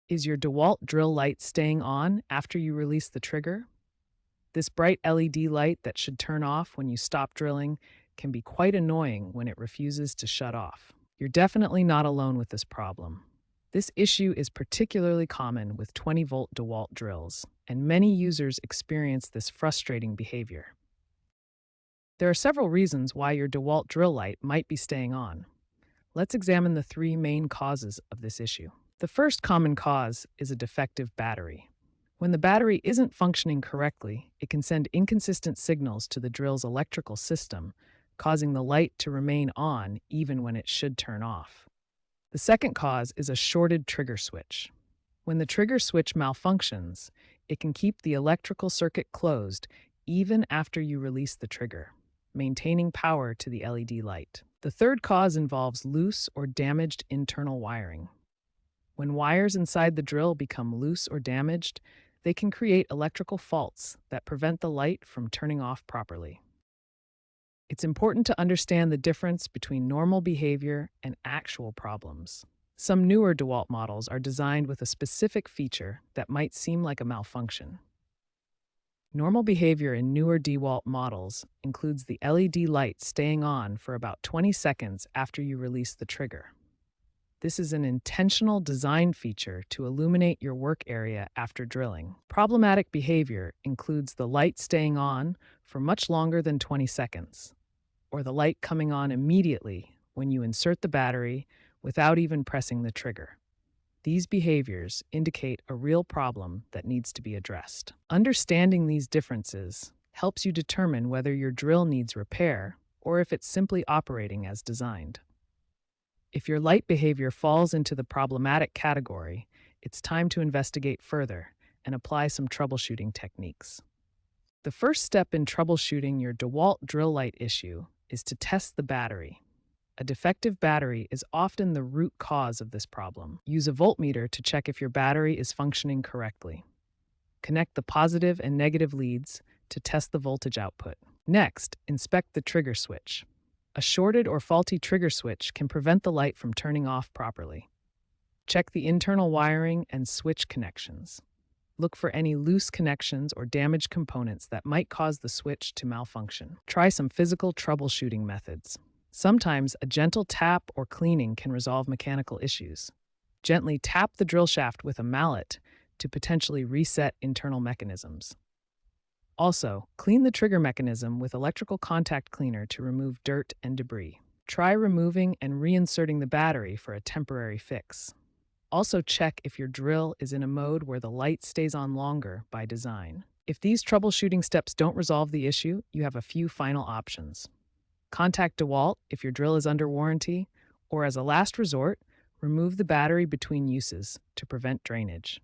Is your DeWalt drill light staying on after you release the trigger? This bright LED light that should turn off when you stop drilling can be quite annoying when it refuses to shut off. You're definitely not alone with this problem. This issue is particularly common with 20-volt DeWalt drills, and many users experience this frustrating behavior. There are several reasons why your DeWalt drill light might be staying on. Let's examine the three main causes of this issue. The first common cause is a defective battery. When the battery isn't functioning correctly, it can send inconsistent signals to the drill's electrical system, causing the light to remain on even when it should turn off. The second cause is a shorted trigger switch. When the trigger switch malfunctions, it can keep the electrical circuit closed even after you release the trigger, maintaining power to the LED light. The third cause involves loose or damaged internal wiring. When wires inside the drill become loose or damaged, they can create electrical faults that prevent the light from turning off properly. It's important to understand the difference between normal behavior and actual problems. Some newer DeWalt models are designed with a specific feature that might seem like a malfunction. Normal behavior in newer DeWalt models includes the LED light staying on for about 20 seconds after you release the trigger. This is an intentional design feature to illuminate your work area after drilling. Problematic behavior includes the light staying on for much longer than 20 seconds, or the light coming on immediately when you insert the battery without even pressing the trigger. These behaviors indicate a real problem that needs to be addressed. Understanding these differences helps you determine whether your drill needs repair or if it's simply operating as designed. If your light behavior falls into the problematic category, it's time to investigate further and apply some troubleshooting techniques. The first step in troubleshooting your DeWalt drill light issue is to test the battery. A defective battery is often the root cause of this problem. Use a voltmeter to check if your battery is functioning correctly. Connect the positive and negative leads to test the voltage output. Next, inspect the trigger switch. A shorted or faulty trigger switch can prevent the light from turning off properly. Check the internal wiring and switch connections. Look for any loose connections or damaged components that might cause the switch to malfunction. Try some physical troubleshooting methods. Sometimes a gentle tap or cleaning can resolve mechanical issues. Gently tap the drill shaft with a mallet to potentially reset internal mechanisms. Also, clean the trigger mechanism with electrical contact cleaner to remove dirt and debris. Try removing and reinserting the battery for a temporary fix. Also check if your drill is in a mode where the light stays on longer by design. If these troubleshooting steps don't resolve the issue, you have a few final options. Contact DeWalt if your drill is under warranty, or as a last resort, remove the battery between uses to prevent drainage.